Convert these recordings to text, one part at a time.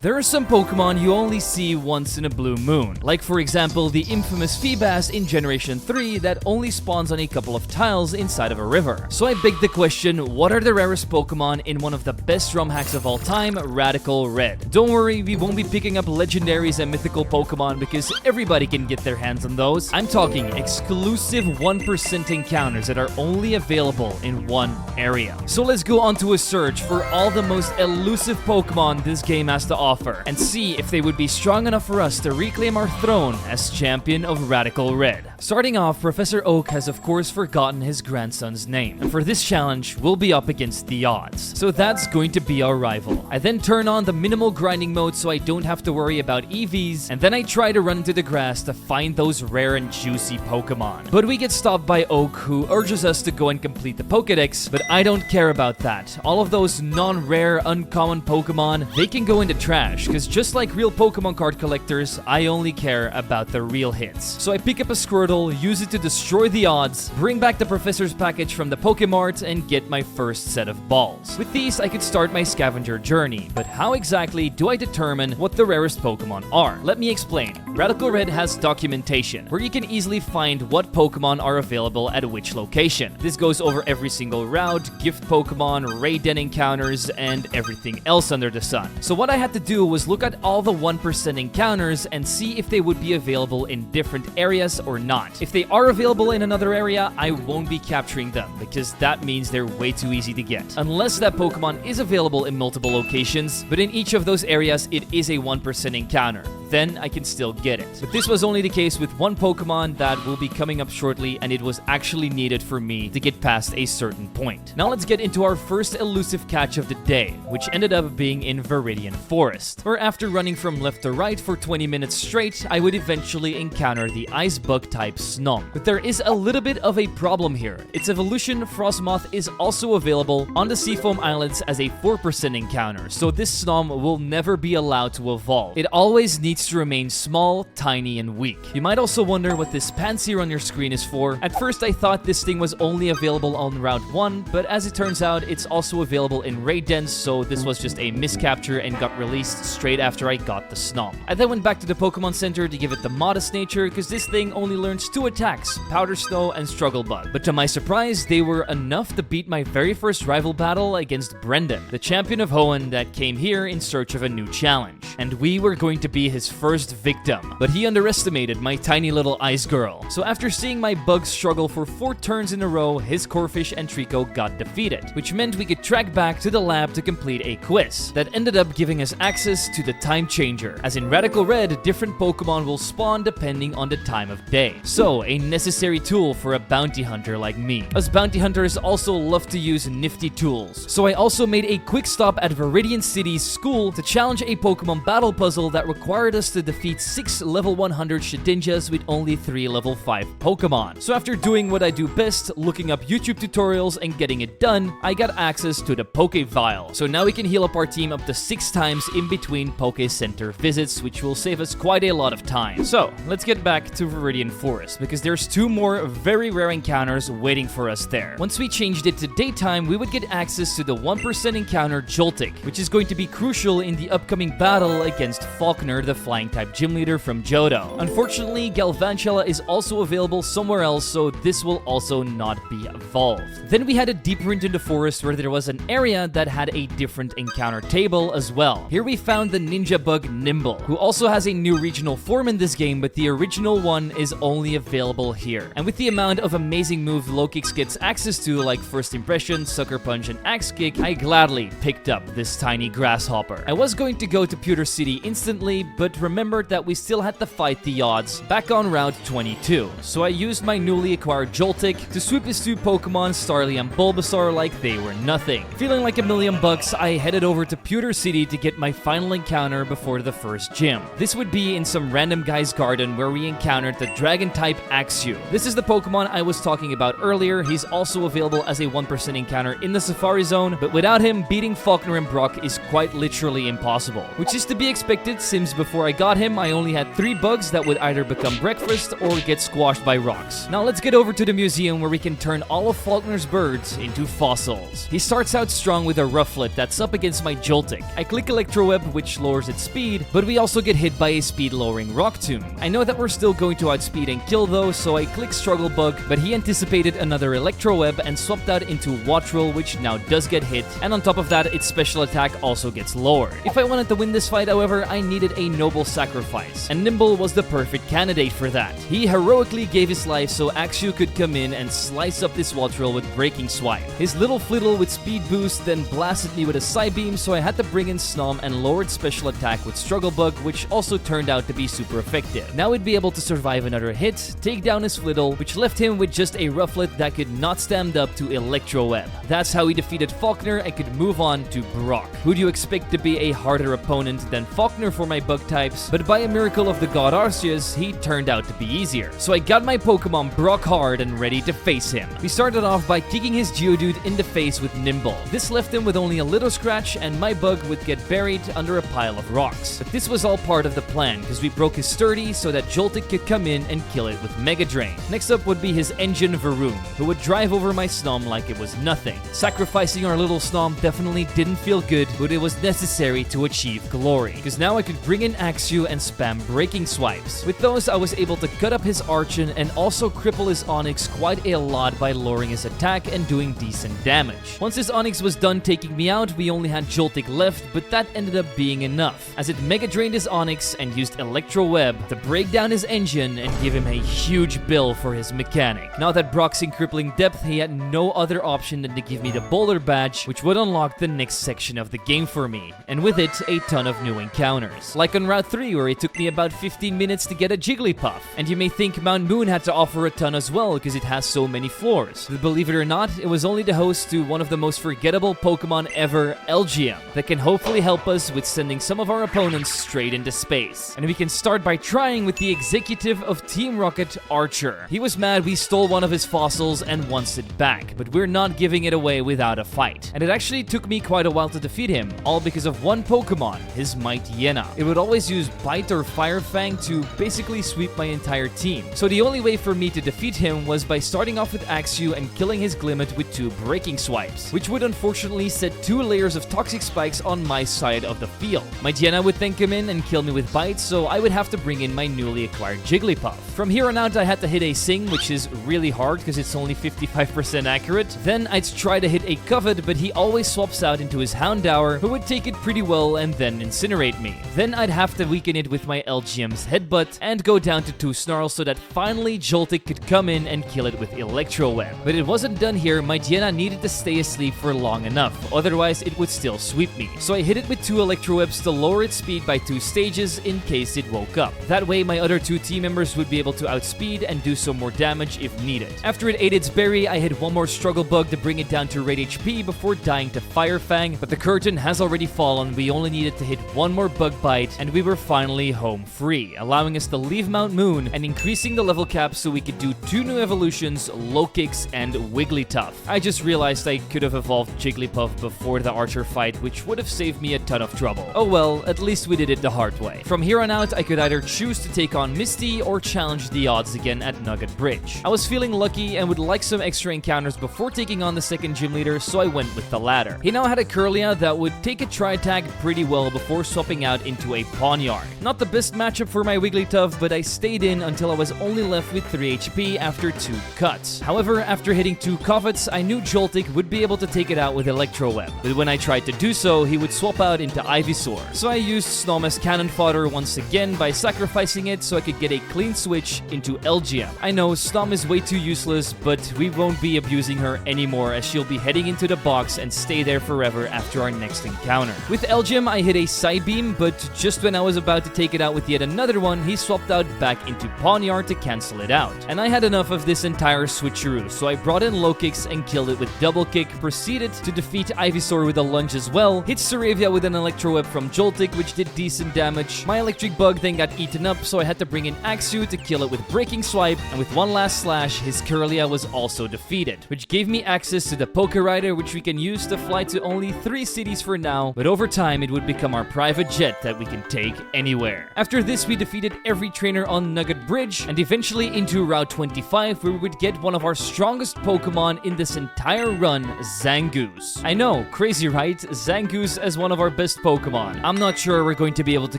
There are some Pokemon you only see once in a blue moon, like for example the infamous Feebas in Generation 3 that only spawns on a couple of tiles inside of a river. So I begged the question, what are the rarest Pokemon in one of the best ROM hacks of all time, Radical Red? Don't worry, we won't be picking up legendaries and mythical Pokemon because everybody can get their hands on those. I'm talking exclusive 1% encounters that are only available in one area. So let's go on to a search for all the most elusive Pokemon this game has to offer and see if they would be strong enough for us to reclaim our throne as champion of Radical Red. Starting off, Professor Oak has of course forgotten his grandson's name, and for this challenge, we'll be up against the odds. So that's going to be our rival. I then turn on the minimal grinding mode so I don't have to worry about EVs, and then I try to run into the grass to find those rare and juicy Pokemon. But we get stopped by Oak, who urges us to go and complete the Pokedex, but I don't care about that. All of those non-rare, uncommon Pokemon, they can go into trash, because just like real Pokemon card collectors, I only care about the real hits. So I pick up a Squirtle, use it to destroy the odds, bring back the Professor's package from the Pokemart, and get my first set of balls. With these, I could start my scavenger journey, but how exactly do I determine what the rarest Pokemon are? Let me explain. Radical Red has documentation, where you can easily find what Pokemon are available at which location. This goes over every single route, gift Pokemon, raid den encounters, and everything else under the sun. So what I had to do was look at all the 1% encounters and see if they would be available in different areas or not. If they are available in another area, I won't be capturing them because that means they're way too easy to get. Unless that Pokemon is available in multiple locations, but in each of those areas it is a 1% encounter. Then I can still get it. But this was only the case with one Pokemon that will be coming up shortly, and it was actually needed for me to get past a certain point. Now let's get into our first elusive catch of the day, which ended up being in Viridian Forest, where after running from left to right for 20 minutes straight, I would eventually encounter the Ice Bug type Snom. But there is a little bit of a problem here. Its evolution, Frostmoth, is also available on the Seafoam Islands as a 4% encounter, so this Snom will never be allowed to evolve. It always needs to remain small, tiny, and weak. You might also wonder what this Pansear on your screen is for. At first I thought this thing was only available on Route 1, but as it turns out, it's also available in raid dens, so this was just a miscapture and got released straight after I got the Snom. I then went back to the Pokemon Center to give it the modest nature, because this thing only learns 2 attacks, Powder Snow and Struggle Bug. But to my surprise, they were enough to beat my very first rival battle against Brendan, the champion of Hoenn that came here in search of a new challenge. And we were going to be his first victim, but he underestimated my tiny little ice girl. So after seeing my bugs struggle for 4 turns in a row, his Corphish and Trico got defeated, which meant we could track back to the lab to complete a quiz that ended up giving us access to the Time Changer, as in Radical Red, different Pokemon will spawn depending on the time of day. So a necessary tool for a bounty hunter like me. Us bounty hunters also love to use nifty tools, so I also made a quick stop at Viridian City's school to challenge a Pokemon battle puzzle that required us to defeat 6 level 100 Shedinjas with only 3 level 5 Pokemon. So after doing what I do best, looking up YouTube tutorials and getting it done, I got access to the Poke Vial. So now we can heal up our team up to 6 times in between Poke Center visits, which will save us quite a lot of time. So let's get back to Viridian Forest, because there's 2 more very rare encounters waiting for us there. Once we changed it to daytime, we would get access to the 1% encounter Joltik, which is going to be crucial in the upcoming battle against Falkner, the flying type gym leader from Johto. Unfortunately, Galvantula is also available somewhere else, so this will also not be evolved. Then we had a deeper into the forest where there was an area that had a different encounter table as well. Here we found the ninja bug Nimble, who also has a new regional form in this game, but the original one is only available here. And with the amount of amazing moves Lokix gets access to, like First Impression, Sucker Punch, and Axe Kick, I gladly picked up this tiny grasshopper. I was going to go to Pewter City instantly, but remembered that we still had to fight the odds back on Route 22. So I used my newly acquired Joltik to sweep his 2 Pokemon, Starly and Bulbasaur, like they were nothing. Feeling like $1,000,000, I headed over to Pewter City to get my final encounter before the first gym. This would be in some random guy's garden where we encountered the Dragon-type Axew. This is the Pokemon I was talking about earlier. He's also available as a 1% encounter in the Safari Zone, but without him, beating Falkner and Brock is quite literally impossible, which is to be expected since before I got him, I only had 3 bugs that would either become breakfast or get squashed by rocks. Now let's get over to the museum where we can turn all of Faulkner's birds into fossils. He starts out strong with a rufflet that's up against my Joltik. I click Electroweb, which lowers its speed, but we also get hit by a speed-lowering rock tomb. I know that we're still going to outspeed and kill though, so I click Struggle Bug, but he anticipated another Electroweb and swapped out into Wattrel, which now does get hit, and on top of that, its special attack also gets lowered. If I wanted to win this fight, however, I needed a noble sacrifice, and Nimble was the perfect candidate for that. He heroically gave his life so Axew could come in and slice up this Wattrel with Breaking Swipe. His little Flittle with speed boost then blasted me with a Psybeam, so I had to bring in Snom and lowered special attack with Struggle Bug, which also turned out to be super effective. Now we'd be able to survive another hit, take down his Flittle, which left him with just a Rufflet that could not stand up to Electroweb. That's how he defeated Faulkner and could move on to Brock. Who'd you expect to be a harder opponent than Faulkner for my bug types, but by a miracle of the god Arceus, he turned out to be easier. So I got my Pokemon Brock hard and ready to face him. We started off by kicking his Geodude in the face with Nimble. This left him with only a little scratch and my bug would get buried under a pile of rocks. But this was all part of the plan because we broke his sturdy so that Joltik could come in and kill it with Mega Drain. Next up would be his engine Varoom, who would drive over my Snom like it was nothing. Sacrificing our little Snom definitely didn't feel good, but it was necessary to achieve glory, because now I could bring in Axew and spam Breaking Swipes. With those, I was able to cut up his Archon and also cripple his Onix quite a lot by lowering his attack and doing decent damage. Once his Onix was done taking me out, we only had Joltik left, but that ended up being enough, as it Mega Drained his Onix and used Electro Web to break down his engine and give him a huge bill for his mechanic. Now that Brock's in crippling depth, he had no other option than to give me the Boulder Badge, which would unlock the next section of the game for me, and with it, a ton of new encounters. Like on Route 3, where it took me about 15 minutes to get a Jigglypuff. And you may think Mount Moon had to offer a ton as well, because it has so many floors. But believe it or not, it was only the host to one of the most forgettable Pokemon ever, Elgyem, that can hopefully help us with sending some of our opponents straight into space. And we can start by trying with the executive of Team Rocket, Archer. He was mad we stole one of his fossils and wants it back, but we're not giving it away without a fight. And it actually took me quite a while to defeat him, all because of one Pokemon, his Mightyena. It would always use Bite or Fire Fang to basically sweep my entire team. So the only way for me to defeat him was by starting off with Axew and killing his Glimmet with 2 Breaking Swipes, which would unfortunately set 2 layers of Toxic Spikes on my side of the field. Mightyena would then come in and kill me with Bite, so I would have to bring in my newly acquired Jigglypuff. From here on out, I had to hit a Sing, which is really hard because it's only 55% accurate. Then I'd try to hit a Covet, but he always swaps out into his Houndour, who would take it pretty well and then incinerate me. Then I'd have to weaken it with my Elgyem's Headbutt and go down to 2 Snarls so that finally Joltik could come in and kill it with Electro Web. But it wasn't done here. Mightyena needed to stay asleep for long enough, otherwise it would still sweep me. So I hit it with 2 Electro Webs to lower its speed by 2 stages in case it woke up. That way my other 2 team members would be able to outspeed and do some more damage if needed. After it ate its berry, I hit one more Struggle Bug to bring it down to rate HP before dying to Fire Fang, but the curtain has already fallen. We only needed to hit one more Bug Bite and we were finally home free, allowing us to leave Mount Moon and increasing the level cap so we could do 2 new evolutions, Low Kicks and Wigglytuff. I just realized I could have evolved Jigglypuff before the Archer fight, which would have saved me a ton of trouble. Oh well, at least we did it the hard way. From here on out, I could either choose to take on Misty or challenge the odds again at Nugget Bridge. I was feeling lucky and would like some extra encounters before taking on the second gym leader, so I went with the latter. He now had a Kirlia that would take a Tri-Attack pretty well before swapping out into a Pawniard. Not the best matchup for my Wigglytuff, but I stayed in until I was only left with 3 HP after 2 cuts. However, after hitting 2 Covets, I knew Joltik would be able to take it out with Electro Web, but when I tried to do so, he would swap out into Ivysaur. So I used Snom as cannon fodder once again by sacrificing it so I could get a clean switch into Elgyem. I know Snom is way too useless, but we won't be abusing her anymore as she'll be heading into the box and stay there forever after our next encounter. With Elgyem, I hit a Psybeam, but just when I was about to take it out with yet another one, he swapped out back into Pawniard to cancel it out. And I had enough of this entire switcheroo, so I brought in Low Kicks and killed it with Double Kick, proceeded to defeat Ivysaur with a lunge as well, hit Staravia with an Electro Web from Joltik, which did decent damage. My Electric Bug then got eaten up, so I had to bring in Axew to kill it with Breaking Swipe, and with one last slash, his Kirlia was also defeated, which gave me access to the Poké Rider, which we can use to fly to only 3 cities for now, but over time it would become our private jet that we can take take anywhere. After this, we defeated every trainer on Nugget Bridge and eventually into Route 25, where we would get one of our strongest Pokemon in this entire run, Zangoose. I know, crazy right? Zangoose as one of our best Pokemon. I'm not sure we're going to be able to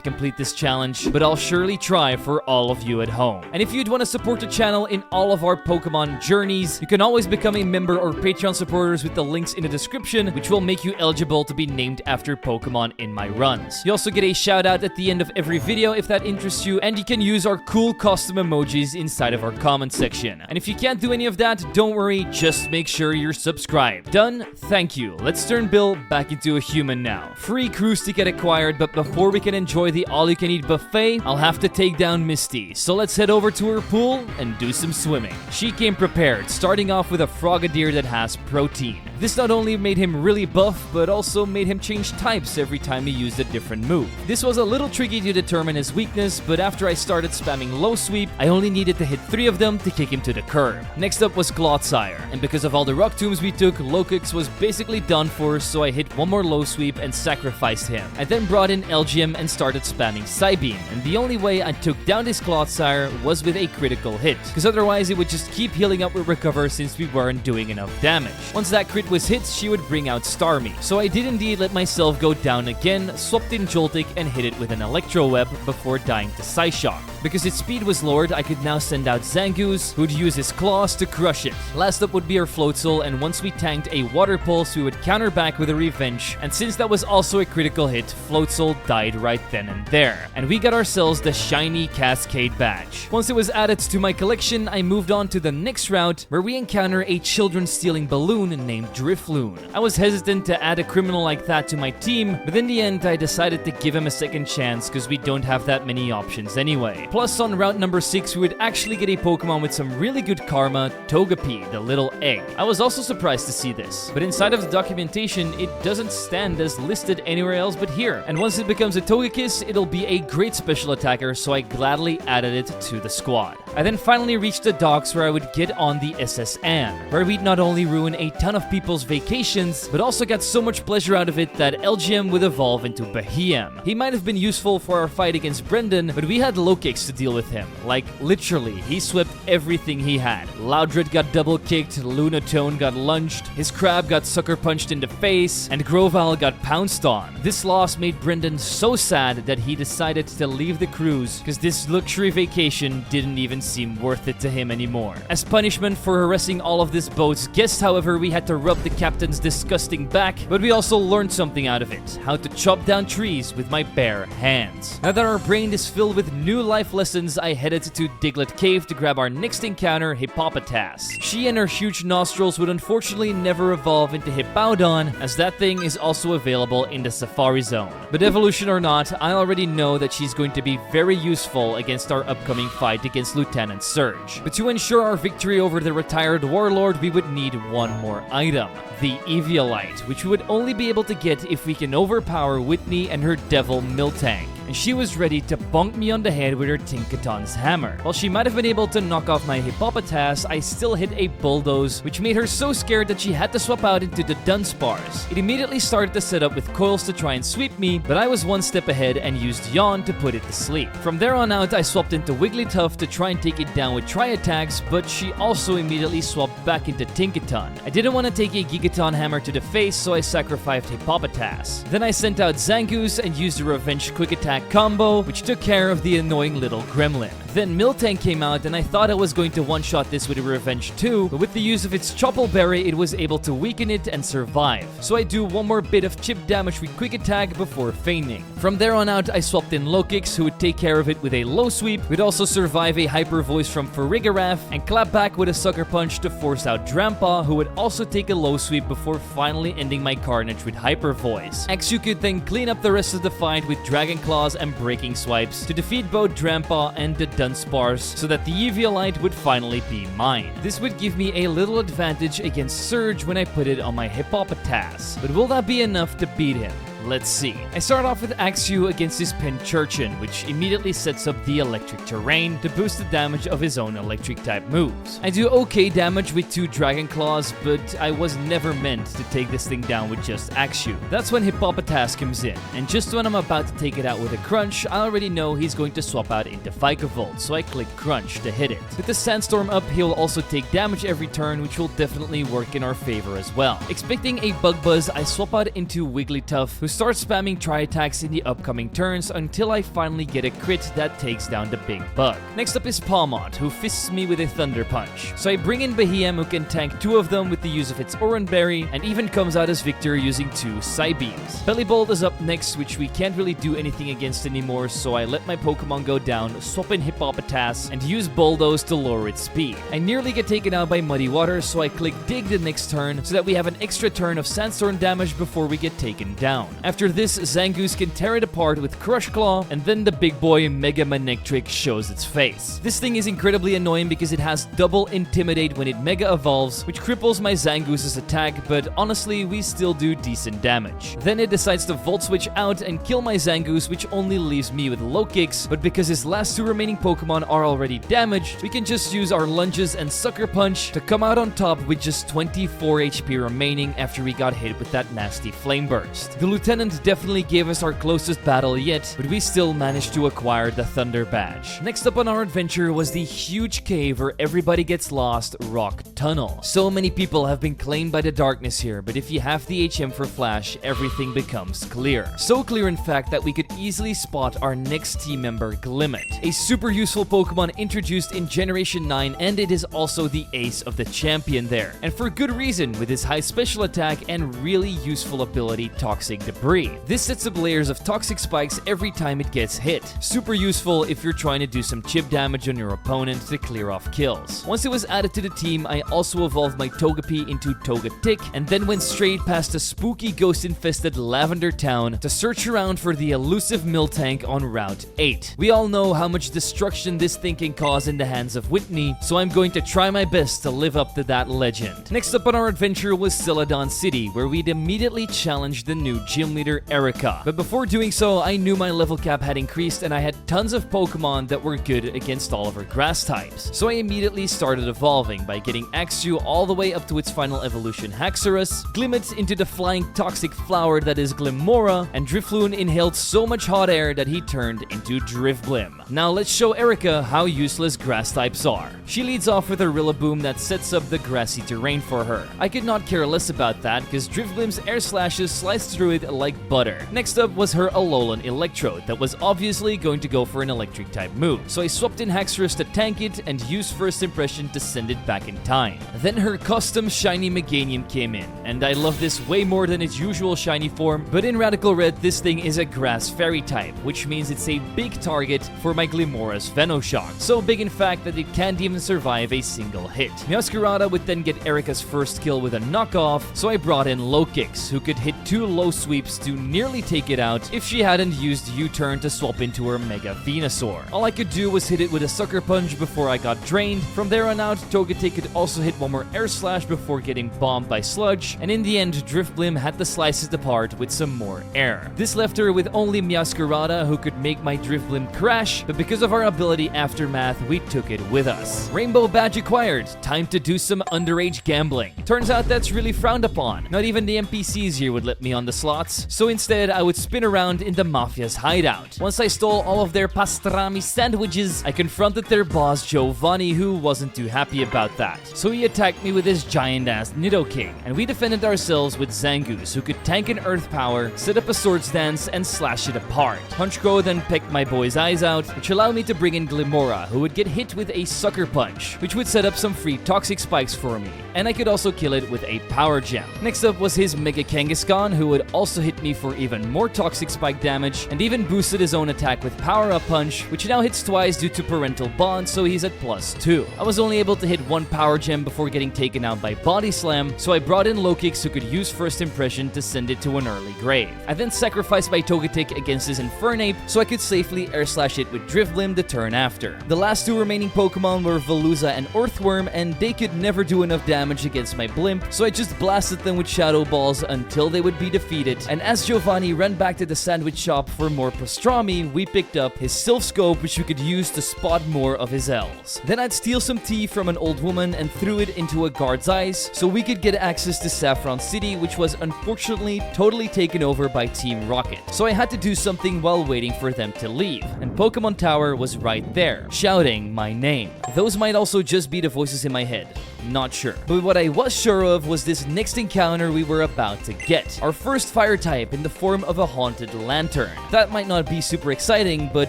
complete this challenge, but I'll surely try for all of you at home. And if you'd want to support the channel in all of our Pokemon journeys, you can always become a member or Patreon supporters with the links in the description, which will make you eligible to be named after Pokemon in my runs. You also get a shout out at the end of every video if that interests you, and you can use our cool custom emojis inside of our comment section. And if you can't do any of that, don't worry, just make sure you're subscribed. Done? Thank you. Let's turn Bill back into a human now. Free cruise ticket acquired, but before we can enjoy the all-you-can-eat buffet, I'll have to take down Misty. So let's head over to her pool and do some swimming. She came prepared, starting off with a Frogadier that has protein. This not only made him really buff, but also made him change types every time he used a different move. This was a little tricky to determine his weakness, but after I started spamming low sweep, I only needed to hit 3 of them to kick him to the curb. Next up was Clodsire, and because of all the rock tombs we took, Lokix was basically done for, so I hit one more low sweep and sacrificed him. I then brought in Elgyem and started spamming Psybeam, and the only way I took down this Clodsire was with a critical hit, because otherwise it would just keep healing up with Recover since we weren't doing enough damage. Once that crit was hit, she would bring out Starmie, so I did indeed let myself go down again, swapped in Joltik and hit it with an Electro Web before dying to Psyshock. Because its speed was lowered, I could now send out Zangoose, who'd use his claws to crush it. Last up would be our Floatzel, and once we tanked a Water Pulse, we would counter back with a Revenge, and since that was also a critical hit, Floatzel died right then and there. And we got ourselves the shiny Cascade badge. Once it was added to my collection, I moved on to the next route, where we encounter a children-stealing balloon named Drifloon. I was hesitant to add a criminal like that to my team, but in the end I decided to give him a second chance because we don't have that many options anyway. Plus, on route number 6, we would actually get a Pokemon with some really good karma, Togepi, the little egg. I was also surprised to see this, but inside of the documentation, it doesn't stand as listed anywhere else but here. And once it becomes a Togekiss, it'll be a great special attacker, so I gladly added it to the squad. I then finally reached the docks where I would get on the SS Anne, where we'd not only ruin a ton of people's vacations, but also got so much pleasure out of it that Elgyem would evolve into Behem. He might have been useful for our fight against Brendan, but we had Lokix to deal with him. Like, literally, he swept everything he had. Loudred got double kicked, Lunatone got lunged, his Crab got sucker punched in the face, and Grovyle got pounced on. This loss made Brendan so sad that he decided to leave the cruise because this luxury vacation didn't even seem worth it to him anymore. As punishment for harassing all of this boat's guests, however, we had to rub the captain's disgusting back, but we also learned something out of it: how to chop down trees with my bare hands. Now that our brain is filled with new life lessons, I headed to Diglett Cave to grab our next encounter, Hippopotas. She and her huge nostrils would unfortunately never evolve into Hippowdon, as that thing is also available in the Safari Zone. But evolution or not, I already know that she's going to be very useful against our upcoming fight against Lieutenant Surge. But to ensure our victory over the retired warlord, we would need one more item: the Eviolite, which we would only be able to get if we can overpower Whitney and her devil Miltank. And she was ready to bonk me on the head with her Tinkaton's hammer. While she might have been able to knock off my Hippopotas, I still hit a Bulldoze, which made her so scared that she had to swap out into the Dunsparce. It immediately started to set up with coils to try and sweep me, but I was one step ahead and used Yawn to put it to sleep. From there on out, I swapped into Wigglytuff to try and take it down with Tri-Attacks, but she also immediately swapped back into Tinkaton. I didn't want to take a Gigaton hammer to the face, so I sacrificed Hippopotas. Then I sent out Zangoose and used the Revenge Quick Attack combo, which took care of the annoying little gremlin. Then Miltank came out, and I thought I was going to one-shot this with a Revenge too, but with the use of its Chople Berry, it was able to weaken it and survive. So I do one more bit of chip damage with Quick Attack before feigning. From there on out, I swapped in Lokix, who would take care of it with a Low Sweep, would also survive a Hyper Voice from Farigiraf, and clap back with a Sucker Punch to force out Drampa, who would also take a Low Sweep before finally ending my carnage with Hyper Voice. Exu could then clean up the rest of the fight with Dragon Claws and Breaking Swipes to defeat both Drampa and the Dunsparce, so that the Eviolite would finally be mine. This would give me a little advantage against Surge when I put it on my Hippopotas. But will that be enough to beat him? Let's see. I start off with Axew against his Penchurchin, which immediately sets up the electric terrain to boost the damage of his own electric type moves. I do okay damage with 2 Dragon Claws, but I was never meant to take this thing down with just Axew. That's when Hippopotas comes in, and just when I'm about to take it out with a Crunch, I already know he's going to swap out into Vikavolt, so I click Crunch to hit it. With the Sandstorm up, he'll also take damage every turn, which will definitely work in our favor as well. Expecting a Bug Buzz, I swap out into Wigglytuff, who starts spamming Tri-Attacks in the upcoming turns until I finally get a crit that takes down the big bug. Next up is Palmont, who fists me with a Thunder Punch. So I bring in Behem, who can tank 2 of them with the use of its Oran Berry, and even comes out as victor using 2 Psybeams. Bellibolt is up next, which we can't really do anything against anymore, so I let my Pokemon go down, swap in Hippopotas, and use Bulldoze to lower its speed. I nearly get taken out by Muddy Water, so I click Dig the next turn so that we have an extra turn of Sandstorm damage before we get taken down. After this, Zangoose can tear it apart with Crush Claw, and then the big boy Mega Manectric shows its face. This thing is incredibly annoying because it has double Intimidate when it Mega Evolves, which cripples my Zangoose's attack, but honestly, we still do decent damage. Then it decides to Volt Switch out and kill my Zangoose, which only leaves me with low kicks, but because his last 2 remaining Pokemon are already damaged, we can just use our Lunges and Sucker Punch to come out on top with just 24 HP remaining after we got hit with that nasty Flame Burst. The Lieutenant definitely gave us our closest battle yet, but we still managed to acquire the Thunder Badge. Next up on our adventure was the huge cave where everybody gets lost, Rock Tunnel. So many people have been claimed by the darkness here, but if you have the HM for Flash, everything becomes clear. So clear in fact that we could easily spot our next team member, Glimmet, a super useful Pokemon introduced in Generation 9, and it is also the ace of the champion there. And for good reason, with his high special attack and really useful ability, Toxic Debris. This sets up layers of toxic spikes every time it gets hit. Super useful if you're trying to do some chip damage on your opponent to clear off kills. Once it was added to the team, I also evolved my Togepi into Togetic, and then went straight past a spooky ghost-infested Lavender Town to search around for the elusive Miltank on Route 8. We all know how much destruction this thing can cause in the hands of Whitney, so I'm going to try my best to live up to that legend. Next up on our adventure was Celadon City, where we'd immediately challenged the new gym leader, Erica. But before doing so, I knew my level cap had increased and I had tons of Pokemon that were good against all of her grass types. So I immediately started evolving by getting Axew all the way up to its final evolution, Haxorus, Glimmet into the flying toxic flower that is Glimmora, and Drifloon inhaled so much hot air that he turned into Drifblim. Now let's show Erica how useless grass types are. She leads off with a Rillaboom that sets up the grassy terrain for her. I could not care less about that because Drifblim's air slashes sliced through it like butter. Next up was her Alolan Electrode that was obviously going to go for an electric type move, so I swapped in Haxorus to tank it and used First Impression to send it back in time. Then her custom shiny Meganium came in, and I love this way more than its usual shiny form, but in Radical Red this thing is a grass fairy type, which means it's a big target for my Glimmora's Venoshock. So big in fact that it can't even survive a single hit. Meowscarada would then get Erica's first kill with a knockoff, so I brought in Lokix, who could hit 2 low sweeps to nearly take it out if she hadn't used U-turn to swap into her Mega Venusaur. All I could do was hit it with a Sucker Punch before I got drained. From there on out, Togetic could also hit one more Air Slash before getting bombed by Sludge, and in the end, Drifblim had to slice it apart with some more air. This left her with only Meowscarada, who could make my Drifblim crash, but because of our ability Aftermath, we took it with us. Rainbow Badge acquired. Time to do some underage gambling. Turns out that's really frowned upon. Not even the NPCs here would let me on the slots, so instead I would spin around in the Mafia's hideout. Once I stole all of their pastrami sandwiches, I confronted their boss Giovanni, who wasn't too happy about that. So he attacked me with his giant-ass Nidoking, and we defended ourselves with Zangoose, who could tank an Earth Power, set up a Swords Dance, and slash it apart. Punchko then pecked my boy's eyes out, which allowed me to bring in Glimmora, who would get hit with a Sucker Punch, which would set up some free Toxic Spikes for me, and I could also kill it with a Power Gem. Next up was his Mega Kangaskhan, who would also hit me for even more Toxic Spike damage, and even boosted his own attack with Power Up Punch, which now hits twice due to Parental Bond, so he's at +2. I was only able to hit 1 Power Gem before getting taken out by Body Slam, so I brought in Lokix, who could use First Impression to send it to an early grave. I then sacrificed my Togetic against his Infernape, so I could safely Air Slash it with Drifblim the turn after. The last 2 remaining Pokemon were Veluza and Earthworm, and they could never do enough damage against my Blimp, so I just blasted them with Shadow Balls until they would be defeated, and as Giovanni ran back to the sandwich shop for more pastrami, we picked up his Sylph Scope, which we could use to spot more of his L's. Then I'd steal some tea from an old woman and threw it into a guard's eyes so we could get access to Saffron City, which was unfortunately totally taken over by Team Rocket. So I had to do something while waiting for them to leave, and Pokemon Tower was right there, shouting my name. Those might also just be the voices in my head. Not sure. But what I was sure of was this next encounter we were about to get. Our first fire type in the form of a haunted lantern. That might not be super exciting, but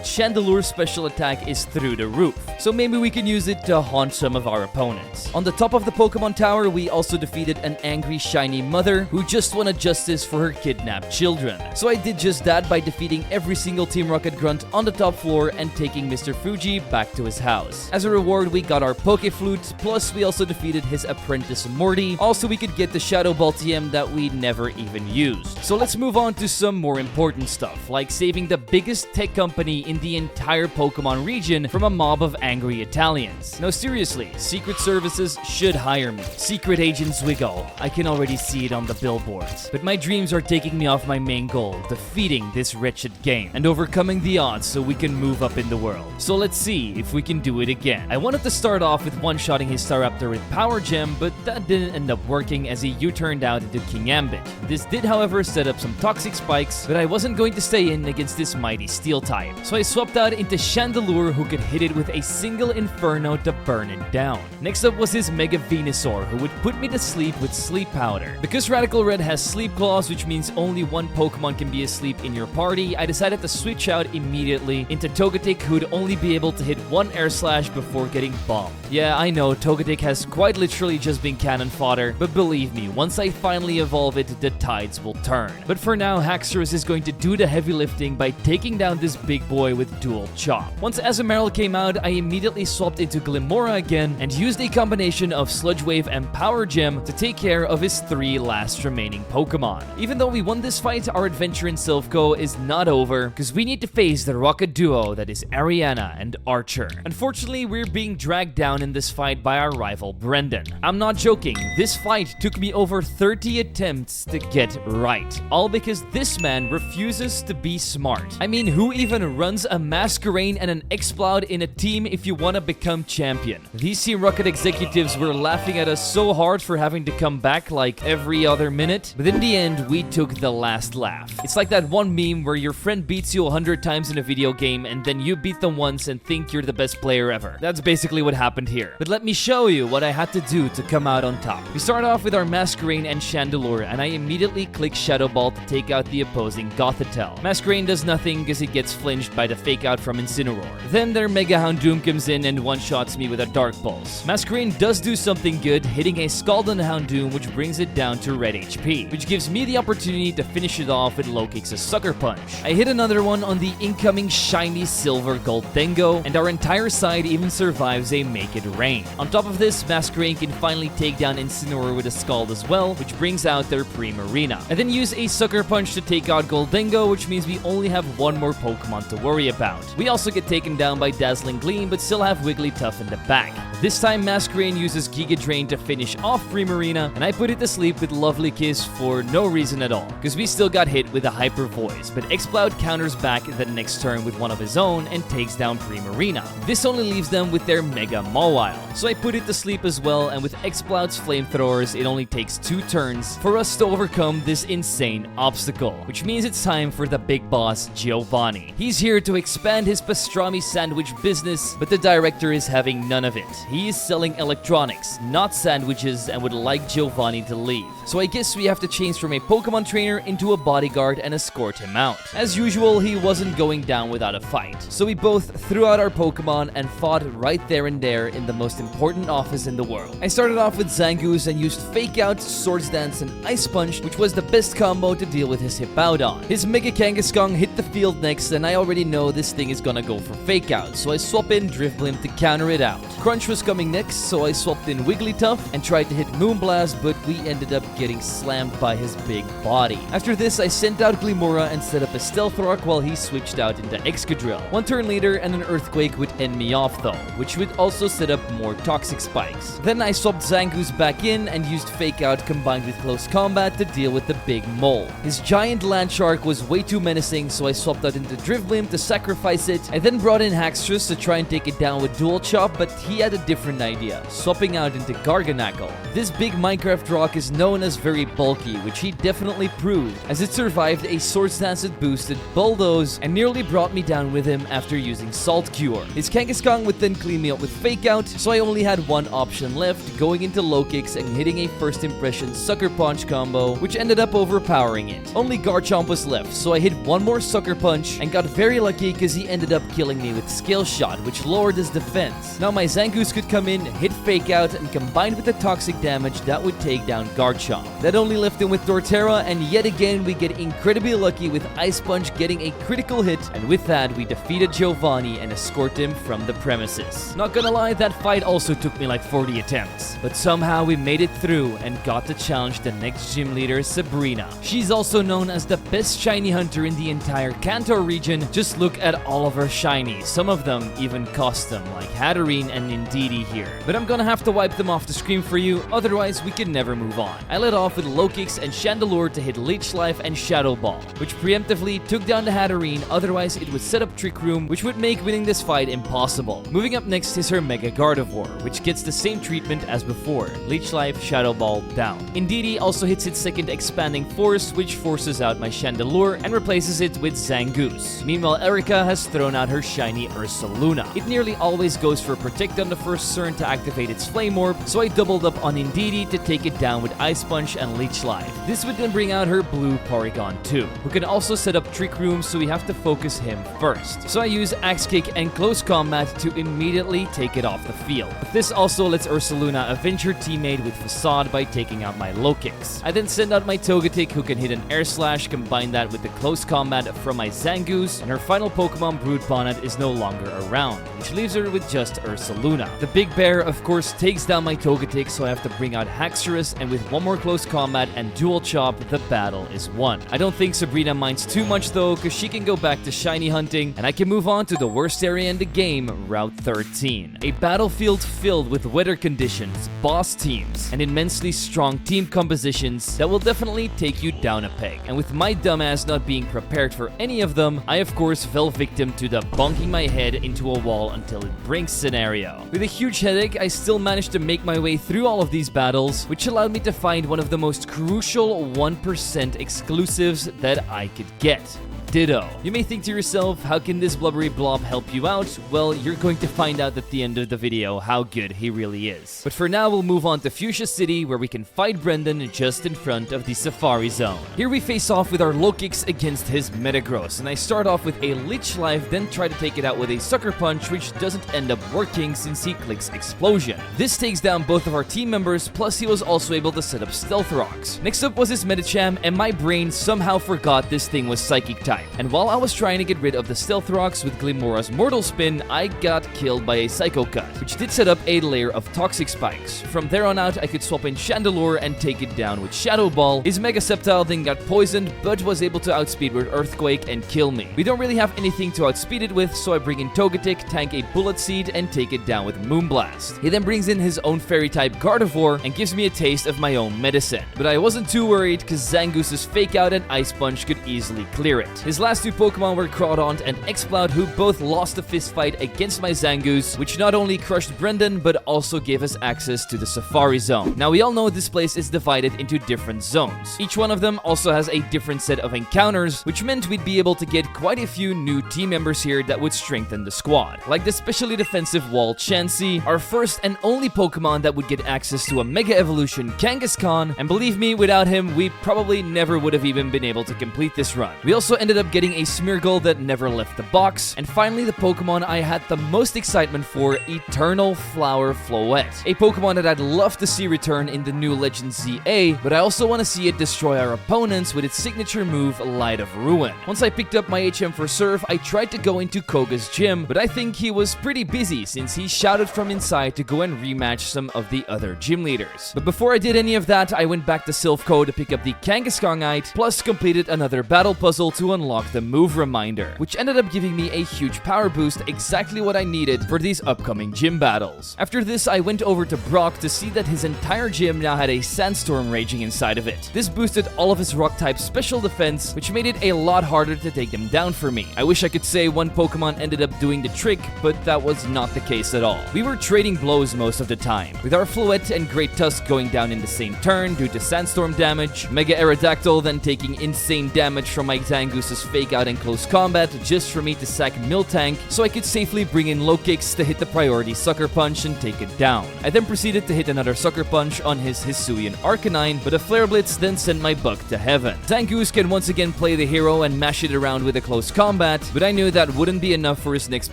Chandelure's special attack is through the roof. So maybe we can use it to haunt some of our opponents. On the top of the Pokemon Tower, we also defeated an angry shiny mother who just wanted justice for her kidnapped children. So I did just that by defeating every single Team Rocket grunt on the top floor and taking Mr. Fuji back to his house. As a reward, we got our Poke Flute, plus we also defeated his apprentice Morty. Also, we could get the Shadow Ball TM that we never even used. So let's move on to some more important stuff, like saving the biggest tech company in the entire Pokemon region from a mob of angry Italians. No, seriously, Secret Services should hire me. Secret Agent Zwiggo. I can already see it on the billboards. But my dreams are taking me off my main goal, defeating this wretched game and overcoming the odds so we can move up in the world. So let's see if we can do it again. I wanted to start off with one-shotting his Staraptor with Power Gem, but that didn't end up working as he U-turned out into King Ambit. This did, however, set up some toxic spikes, but I wasn't going to stay in against this mighty Steel type. So I swapped out into Chandelure, who could hit it with a single Inferno to burn it down. Next up was his Mega Venusaur, who would put me to sleep with Sleep Powder. Because Radical Red has Sleep Claws, which means only one Pokemon can be asleep in your party, I decided to switch out immediately into Togetic, who would only be able to hit one Air Slash before getting bombed. Yeah, I know, Togetic has quite literally just been cannon fodder, but believe me, once I finally evolve it, the tides will turn. But for now, Haxorus is going to do the heavy lifting by taking down this big boy with Dual Chop. Once Azumarill came out, I immediately swapped into Glimmora again and used a combination of Sludge Wave and Power Gem to take care of his 3 last remaining Pokemon. Even though we won this fight, our adventure in Silphco is not over, because we need to face the Rocket duo that is Ariana and Archer. Unfortunately, we're being dragged down in this fight by our rival Brendan. I'm not joking, this fight took me over 30 attempts to get right, all because this man refuses to be smart. I mean, who even runs a Masquerain and an Exploud in a team if you want to become champion? These Team Rocket executives were laughing at us so hard for having to come back like every other minute, but in the end, we took the last laugh. It's like that one meme where your friend beats you 100 times in a video game and then you beat them once and think you're the best player ever. That's basically what happened here. But let me show you what I had to do to come out on top. We start off with our Masquerain and Chandelure, and I immediately click Shadow Ball to take out the opposing Gothitelle. Masquerain does nothing because it gets flinched by the fake out from Incineroar. Then their Mega Houndoom comes in and one-shots me with a Dark Pulse. Masquerain does do something good, hitting a Scalded Houndoom, which brings it down to red HP, which gives me the opportunity to finish it off with Low Kick's Sucker Punch. I hit another one on the incoming shiny Silver Goldengo, and our entire side even survives a Make It Rain. On top of this, Masquerain can finally take down Incineroar with a Scald as well, which brings out their Primarina. I then use a Sucker Punch to take out Goldengo, which means we only have one more Pokemon to worry about. We also get taken down by Dazzling Gleam, but still have Wigglytuff in the back. This time, Masquerain uses Giga Drain to finish off Primarina, and I put it to sleep with Lovely Kiss for no reason at all, because we still got hit with a Hyper Voice, but Exploud counters back the next turn with one of his own and takes down Primarina. This only leaves them with their Mega Mawile, so I put it to sleep as well, and with Exploud's Flamethrowers, it only takes 2 turns for us to overcome this insane obstacle, which means it's time for the big boss, Giovanni. He's here to expand his pastrami sandwich business, but the director is having none of it. He is selling electronics, not sandwiches, and would like Giovanni to leave. So I guess we have to change from a Pokemon trainer into a bodyguard and escort him out. As usual, he wasn't going down without a fight, so we both threw out our Pokemon and fought right there and there in the most important office in the world. I started off with Zangoose and used Fake Out, Swords Dance, and Ice Punch, which was the best combo to deal with his Hippowdon. His Mega Kangaskong hit the field next, and I already know this thing is gonna go for Fake Out, so I swap in Drifblim to counter it out. Crunch was coming next, so I swapped in Wigglytuff and tried to hit Moonblast, but we ended up getting slammed by his big body. After this, I sent out Glimmora and set up a Stealth Rock while he switched out into Excadrill. One turn later, and an Earthquake would end me off though, which would also set up more Toxic Spikes. Rarest. Then I swapped Zangoose back in and used Fake Out combined with Close Combat to deal with the big mole. His giant land shark was way too menacing, so I swapped out into Drifblim to sacrifice it. I then brought in Haxorus to try and take it down with Dual Chop, but he had a different idea, swapping out into Garganackle. This big Minecraft rock is known as very bulky, which he definitely proved, as it survived a Swords Dance that boosted Bulldoze and nearly brought me down with him after using Salt Cure. His Kangaskhan would then clean me up with Fake Out, so I only had one option left, going into Low Kicks and hitting a first impression Sucker Punch combo, which ended up overpowering it. Only Garchomp was left, so I hit one more Sucker Punch and got very lucky because he ended up killing me with Skill Shot, which lowered his defense. Now my Zangoose could come in, hit Fake Out, and combined with the toxic damage, that would take down Garchomp. That only left him with Torterra, and yet again we get incredibly lucky with Ice Punch getting a critical hit, and with that we defeated Giovanni and escort him from the premises. Not gonna lie, that fight also took me like 40 attempts, but somehow we made it through and got to challenge the next gym leader, Sabrina. She's also known as the best shiny hunter in the entire Kanto region. Just look at all of her shinies, some of them even custom, like Hatterene and Indeedee here. But I'm gonna have to wipe them off the screen for you, otherwise we can never move on. I led off with Low Kicks and Chandelure to hit Leech Life and Shadow Ball, which preemptively took down the Hatterene, otherwise it would set up Trick Room, which would make winning this fight impossible. Moving up next is her Mega Gardevoir, which gets the same treatment as before, Leech Life, Shadow Ball, down. Indeedee also hits its second Expanding Force, which forces out my Chandelure and replaces it with Zangoose. Meanwhile, Erika has thrown out her shiny Ursaluna. It nearly always goes for Protect on the first turn to activate its Flame Orb, so I doubled up on Indeedee to take it down with Ice Punch and Leech Life. This would then bring out her blue Porygon 2, who can also set up Trick Room, so we have to focus him first. So I use Axe Kick and Close Combat to immediately take it off the field. But this also lets Ursaluna avenge her teammate with Facade by taking out my Low Kicks. I then send out my Togetic, who can hit an Air Slash, combine that with the Close Combat from my Zangoose, and her final Pokemon, Brood Bonnet, is no longer around, which leaves her with just Ursaluna. The Big Bear, of course, takes down my Togetic, so I have to bring out Haxorus, and with one more Close Combat and Dual Chop, the battle is won. I don't think Sabrina minds too much though, because she can go back to shiny hunting, and I can move on to the worst area in the game, Route 13. A battlefield filled with weather conditions, boss teams, and immensely strong team compositions that will definitely take you down a peg. And with my dumbass not being prepared for any of them, I of course fell victim to the bonking my head into a wall until it breaks scenario. With a huge headache, I still managed to make my way through all of these battles, which allowed me to find one of the most crucial 1% exclusives that I could get. Ditto. You may think to yourself, how can this blubbery blob help you out? Well, you're going to find out at the end of the video how good he really is. But for now, we'll move on to Fuchsia City, where we can fight Brendan just in front of the Safari Zone. Here we face off with our Low Kicks against his Metagross, and I start off with a Leech Life, then try to take it out with a Sucker Punch, which doesn't end up working since he clicks Explosion. This takes down both of our team members, plus he was also able to set up Stealth Rocks. Next up was his Medicham, and my brain somehow forgot this thing was Psychic type. And while I was trying to get rid of the Stealth Rocks with Glimora's Mortal Spin, I got killed by a Psycho Cut, which did set up a layer of Toxic Spikes. From there on out, I could swap in Chandelure and take it down with Shadow Ball. His Mega Sceptile then got poisoned, but was able to outspeed with Earthquake and kill me. We don't really have anything to outspeed it with, so I bring in Togetic, tank a Bullet Seed, and take it down with Moonblast. He then brings in his own Fairy-type Gardevoir and gives me a taste of my own medicine. But I wasn't too worried, because Zangoose's Fake Out and Ice Punch could easily clear it. His last two Pokemon were Crawdaunt and Exploud, who both lost a fist fight against my Zangoose, which not only crushed Brendan, but also gave us access to the Safari Zone. Now, we all know this place is divided into different zones. Each one of them also has a different set of encounters, which meant we'd be able to get quite a few new team members here that would strengthen the squad. Like the specially defensive Wall Chansey, our first and only Pokemon that would get access to a Mega Evolution, Kangaskhan, and believe me, without him, we probably never would have even been able to complete this run. We also ended up getting a Smeargle that never left the box, and finally the Pokemon I had the most excitement for, Eternal Flower Floette, a Pokemon that I'd love to see return in the new Legend ZA, but I also want to see it destroy our opponents with its signature move, Light of Ruin. Once I picked up my HM for Surf, I tried to go into Koga's gym, but I think he was pretty busy since he shouted from inside to go and rematch some of the other gym leaders. But before I did any of that, I went back to Silph Co to pick up the Kangaskhanite, plus completed another battle puzzle to unlock unlock the move reminder, which ended up giving me a huge power boost, exactly what I needed for these upcoming gym battles. After this, I went over to Brock to see that his entire gym now had a sandstorm raging inside of it. This boosted all of his rock type special defense, which made it a lot harder to take them down for me. I wish I could say one Pokemon ended up doing the trick, but that was not the case at all. We were trading blows most of the time, with our Floette and Great Tusk going down in the same turn due to sandstorm damage, Mega Aerodactyl then taking insane damage from my Zangoose' fake out and close combat just for me to sack Miltank so I could safely bring in low kicks to hit the priority Sucker Punch and take it down. I then proceeded to hit another Sucker Punch on his Hisuian Arcanine, but a Flare Blitz then sent my buck to heaven. Zangoose can once again play the hero and mash it around with a close combat, but I knew that wouldn't be enough for his next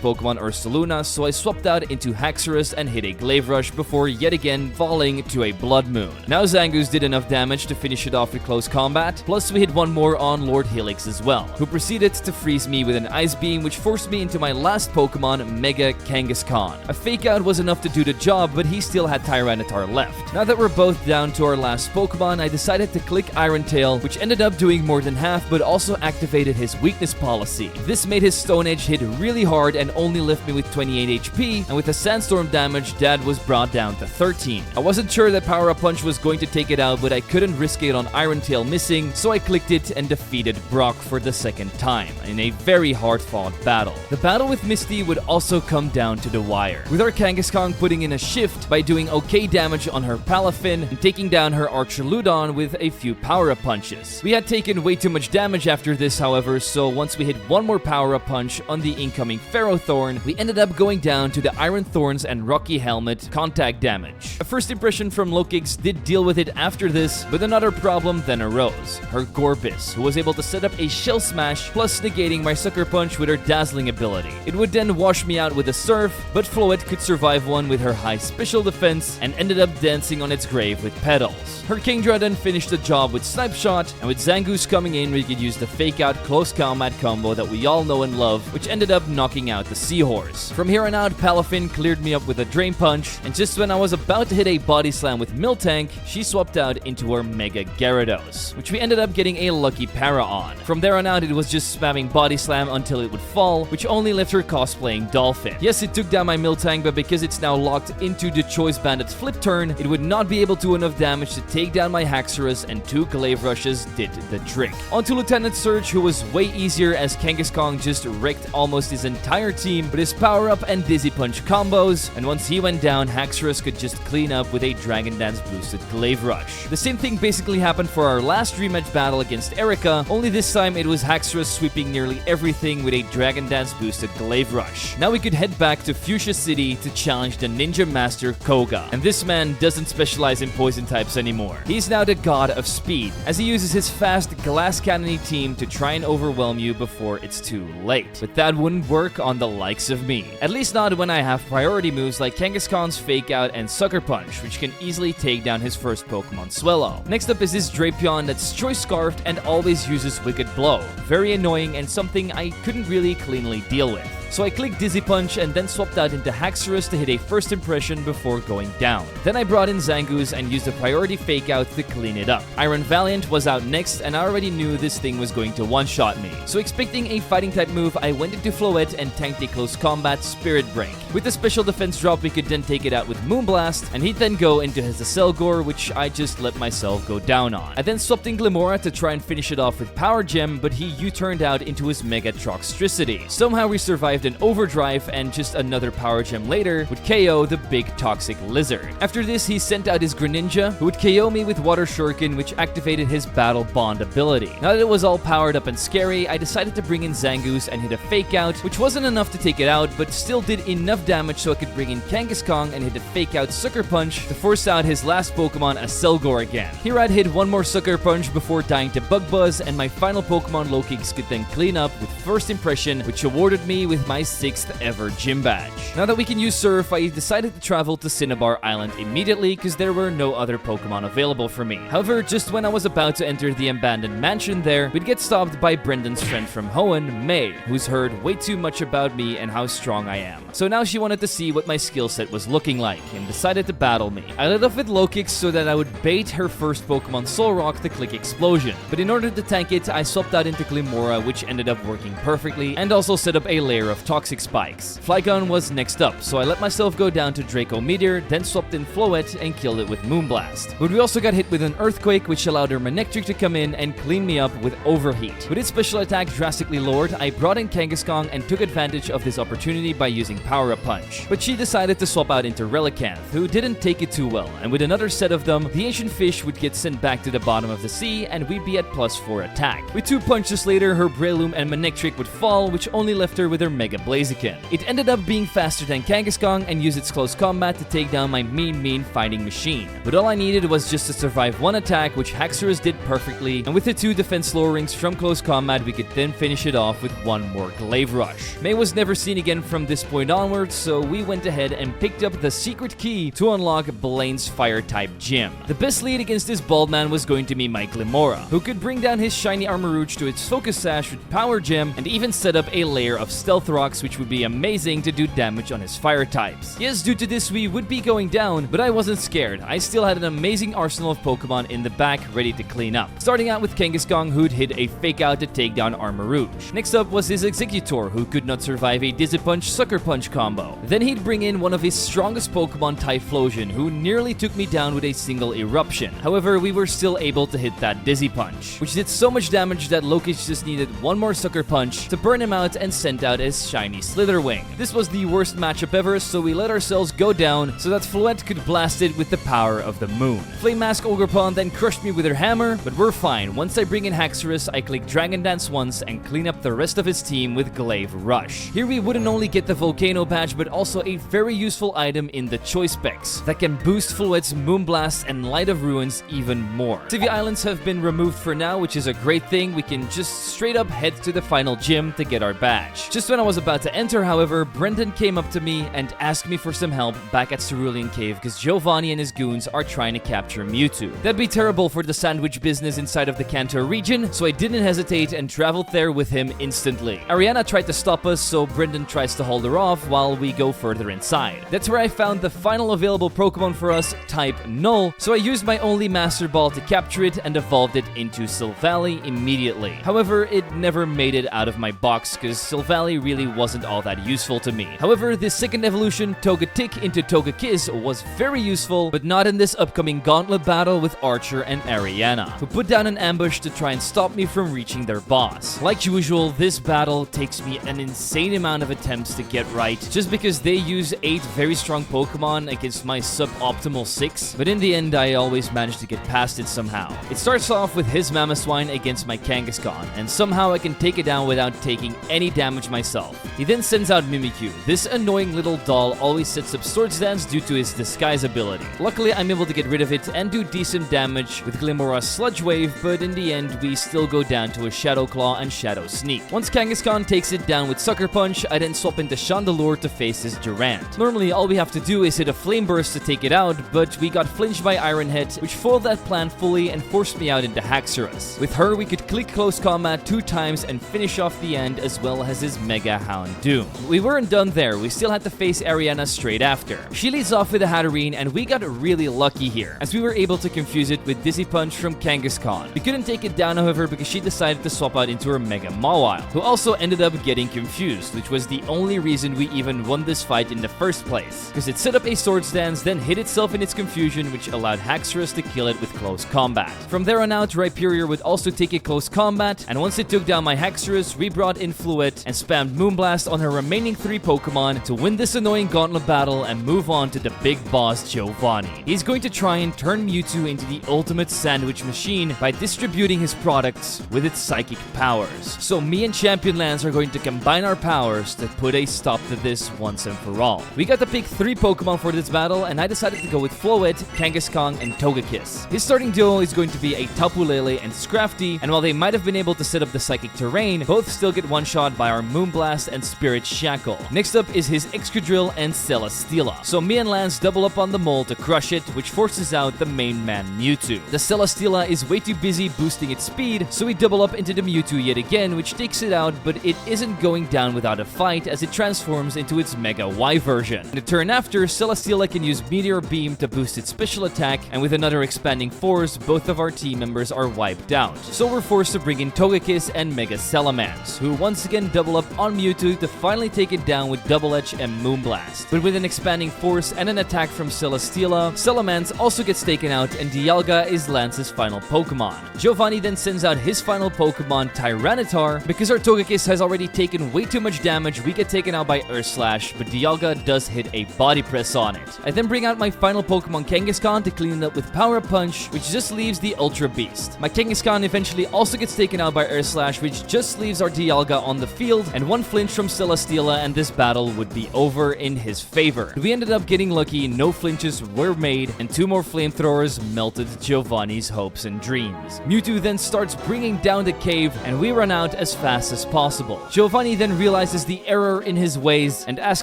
Pokemon Ursaluna, so I swapped out into Haxorus and hit a Glaive Rush before yet again falling to a Blood Moon. Now Zangoose did enough damage to finish it off with close combat, plus we hit one more on Lord Helix as well, who proceeded to freeze me with an Ice Beam, which forced me into my last Pokemon, Mega Kangaskhan. A fake out was enough to do the job, but he still had Tyranitar left. Now that we're both down to our last Pokemon, I decided to click Iron Tail, which ended up doing more than half, but also activated his weakness policy. This made his Stone Edge hit really hard and only left me with 28 HP, and with the Sandstorm damage, that was brought down to 13. I wasn't sure that Power Up Punch was going to take it out, but I couldn't risk it on Iron Tail missing, so I clicked it and defeated Brock for the second time, in a very hard-fought battle. The battle with Misty would also come down to the wire, with our Kangaskhan putting in a shift by doing okay damage on her Palafin and taking down her Archaludon with a few power-up punches. We had taken way too much damage after this, however, so once we hit one more power-up punch on the incoming Ferrothorn, we ended up going down to the Iron Thorns and Rocky Helmet contact damage. A first impression from Lokix did deal with it after this, but another problem then arose. Her Gorbis, who was able to set up a Shell Smash, plus negating my Sucker Punch with her Dazzling ability. It would then wash me out with a Surf, but Floette could survive one with her high special defense and ended up dancing on its grave with Petals. Her Kingdra then finished the job with Snipe Shot, and with Zangoose coming in, we could use the fake out close combat combo that we all know and love, which ended up knocking out the Seahorse. From here on out, Palafin cleared me up with a Drain Punch, and just when I was about to hit a Body Slam with Miltank, she swapped out into her Mega Gyarados, which we ended up getting a lucky para on. From there on out, it was just spamming Body Slam until it would fall, which only left her cosplaying Dolphin. Yes, it took down my Miltank, but because it's now locked into the Choice Bandit's flip turn, it would not be able to do enough damage to take down my Haxorus, and 2 Glaive Rushes did the trick. On to Lieutenant Surge, who was way easier as Kangaskhan just wrecked almost his entire team with his power-up and Dizzy Punch combos, and once he went down, Haxorus could just clean up with a Dragon Dance boosted Glaive Rush. The same thing basically happened for our last rematch battle against Erica, only this time it was Haxorus sweeping nearly everything with a Dragon Dance boosted Glaive Rush. Now we could head back to Fuchsia City to challenge the Ninja Master Koga, and this man doesn't specialize in poison types anymore. He's now the god of speed, as he uses his fast glass cannony team to try and overwhelm you before it's too late. But that wouldn't work on the likes of me. At least not when I have priority moves like Kangaskhan's Fake Out and Sucker Punch, which can easily take down his first Pokemon Swellow. Next up is this Drapion that's Choice Scarfed and always uses Wicked Blow. Very annoying and something I couldn't really cleanly deal with. So I clicked Dizzy Punch and then swapped out into Haxorus to hit a first impression before going down. Then I brought in Zangoose and used a priority fake out to clean it up. Iron Valiant was out next, and I already knew this thing was going to one-shot me. So expecting a fighting type move, I went into Floette and tanked a close combat Spirit Break. With the special defense drop, we could then take it out with Moonblast, and he'd then go into his Acelgor, which I just let myself go down on. I then swapped in Glimora to try and finish it off with Power Gem, but he U-turned out into his Mega Troxtricity. Somehow we survived an Overdrive, and just another Power Gem later would KO the big toxic lizard. After this, he sent out his Greninja, who would KO me with Water Shuriken, which activated his Battle Bond ability. Now that it was all powered up and scary, I decided to bring in Zangoose and hit a Fake Out, which wasn't enough to take it out, but still did enough damage so I could bring in Kangaskhan and hit a Fake Out Sucker Punch to force out his last Pokemon, Acelgor, again. Here I'd hit one more Sucker Punch before dying to Bug Buzz, and my final Pokemon Lokix could then clean up with First Impression, which awarded me with my 6th ever gym badge. Now that we can use Surf, I decided to travel to Cinnabar Island immediately because there were no other Pokemon available for me. However, just when I was about to enter the abandoned mansion there, we'd get stopped by Brendan's friend from Hoenn, May, who's heard way too much about me and how strong I am. So now she wanted to see what my skill set was looking like and decided to battle me. I led off with Low Kicks so that I would bait her first Pokemon Solrock to click Explosion. But in order to tank it, I swapped out into Glimmora, which ended up working perfectly, and also set up a layer of Toxic Spikes. Flygon was next up, so I let myself go down to Draco Meteor, then swapped in Floette and killed it with Moonblast. But we also got hit with an Earthquake, which allowed her Manectric to come in and clean me up with Overheat. With its special attack drastically lowered, I brought in Kangaskhan and took advantage of this opportunity by using Power-Up Punch. But she decided to swap out into Relicanth, who didn't take it too well, and with another set of them, the ancient fish would get sent back to the bottom of the sea and we'd be at +4 attack. With 2 punches later, her Breloom and Manectric would fall, which only left her with her Mega Blaziken. It ended up being faster than Kangaskhan and used its close combat to take down my mean fighting machine. But all I needed was just to survive 1 attack, which Haxorus did perfectly, and with the 2 defense lowerings from close combat, we could then finish it off with 1 more Glaive Rush. May was never seen again from this point onwards, so we went ahead and picked up the secret key to unlock Blaine's Fire-type gym. The best lead against this bald man was going to be my Glimmora, who could bring down his shiny Armarouge to its Focus Sash with Power Gem and even set up a layer of Stealth Rocks, which would be amazing to do damage on his Fire types. Yes, due to this we would be going down, but I wasn't scared. I still had an amazing arsenal of Pokemon in the back ready to clean up. Starting out with Kangaskhan, who'd hit a Fake Out to take down Armarouge. Next up was his Exeggutor, who could not survive a Dizzy Punch Sucker Punch combo. Then he'd bring in one of his strongest Pokemon, Typhlosion, who nearly took me down with a single Eruption. However, we were still able to hit that Dizzy Punch, which did so much damage that Lokish just needed 1 more Sucker Punch to burn him out and sent out his shiny Slitherwing. This was the worst matchup ever, so we let ourselves go down so that Floette could blast it with the power of the moon. Flame Mask Ogerpon then crushed me with her hammer, but we're fine. Once I bring in Haxorus, I click Dragon Dance once and clean up the rest of his team with Glaive Rush. Here we wouldn't only get the Volcano badge, but also a very useful item in the Choice Specs that can boost Floette's Moonblast and Light of Ruins even more. Civvy Islands have been removed for now, which is a great thing. We can just straight up head to the final gym to get our badge. Just when I was about to enter, however, Brendan came up to me and asked me for some help back at Cerulean Cave because Giovanni and his goons are trying to capture Mewtwo. That'd be terrible for the sandwich business inside of the Kanto region, so I didn't hesitate and traveled there with him instantly. Ariana tried to stop us, so Brendan tries to hold her off while we go further inside. That's where I found the final available Pokemon for us, type Null, so I used my only Master Ball to capture it and evolved it into Silvally immediately. However, it never made it out of my box because Silvally really wasn't all that useful to me. However, this second evolution, Togetic into Togekiss, was very useful, but not in this upcoming gauntlet battle with Archer and Ariana, who put down an ambush to try and stop me from reaching their boss. Like usual, this battle takes me an insane amount of attempts to get right, just because they use 8 very strong Pokemon against my suboptimal 6, but in the end I always manage to get past it somehow. It starts off with his Mamoswine against my Kangaskhan, and somehow I can take it down without taking any damage myself. He then sends out Mimikyu. This annoying little doll always sets up Swords Dance due to his disguise ability. Luckily, I'm able to get rid of it and do decent damage with Glimmora's Sludge Wave, but in the end, we still go down to a Shadow Claw and Shadow Sneak. Once Kangaskhan takes it down with Sucker Punch, I then swap into Chandelure to face his Durant. Normally, all we have to do is hit a Flame Burst to take it out, but we got flinched by Iron Head, which foiled that plan fully and forced me out into Haxorus. With her, we could click Close Combat 2 times and finish off the end, as well as his Mega Houndoom. We weren't done there, we still had to face Ariana straight after. She leads off with a Hatterene, and we got really lucky here, as we were able to confuse it with Dizzy Punch from Kangaskhan. We couldn't take it down, however, because she decided to swap out into her Mega Mawile, who also ended up getting confused, which was the only reason we even won this fight in the first place, because it set up a Swords Dance, then hit itself in its confusion, which allowed Haxorus to kill it with Close Combat. From there on out, Rhyperior would also take a Close Combat, and once it took down my Haxorus, we brought in Floette and spammed Moonblast on her remaining 3 Pokemon to win this annoying gauntlet battle and move on to the big boss Giovanni. He's going to try and turn Mewtwo into the ultimate sandwich machine by distributing his products with its psychic powers. So me and Champion Lance are going to combine our powers to put a stop to this once and for all. We got to pick 3 Pokemon for this battle, and I decided to go with Floette, Kangaskhan, and Togekiss. His starting duo is going to be a Tapu Lele and Scrafty, and while they might have been able to set up the Psychic Terrain, both still get one-shot by our Moonblast Moonblast and Spirit Shackle. Next up is his Excadrill and Celesteela. So me and Lance double up on the mole to crush it, which forces out the main man Mewtwo. The Celesteela is way too busy boosting its speed, so we double up into the Mewtwo yet again, which takes it out, but it isn't going down without a fight as it transforms into its Mega Y version. In the turn after, Celesteela can use Meteor Beam to boost its special attack, and with another expanding force, both of our team members are wiped out. So we're forced to bring in Togekiss and Mega Salamence, who once again double up on Mewtwo to finally take it down with Double Edge and Moonblast. But with an expanding force and an attack from Celesteela, Salamence also gets taken out and Dialga is Lance's final Pokemon. Giovanni then sends out his final Pokemon, Tyranitar. Because our Togekiss has already taken way too much damage, we get taken out by Earth Slash, but Dialga does hit a body press on it. I then bring out my final Pokemon Kangaskhan to clean it up with Power Punch, which just leaves the Ultra Beast. My Kangaskhan eventually also gets taken out by Earth Slash, which just leaves our Dialga on the field, and one flinch from Celesteela and this battle would be over in his favor. We ended up getting lucky, no flinches were made, and 2 more flamethrowers melted Giovanni's hopes and dreams. Mewtwo then starts bringing down the cave, and we run out as fast as possible. Giovanni then realizes the error in his ways, and as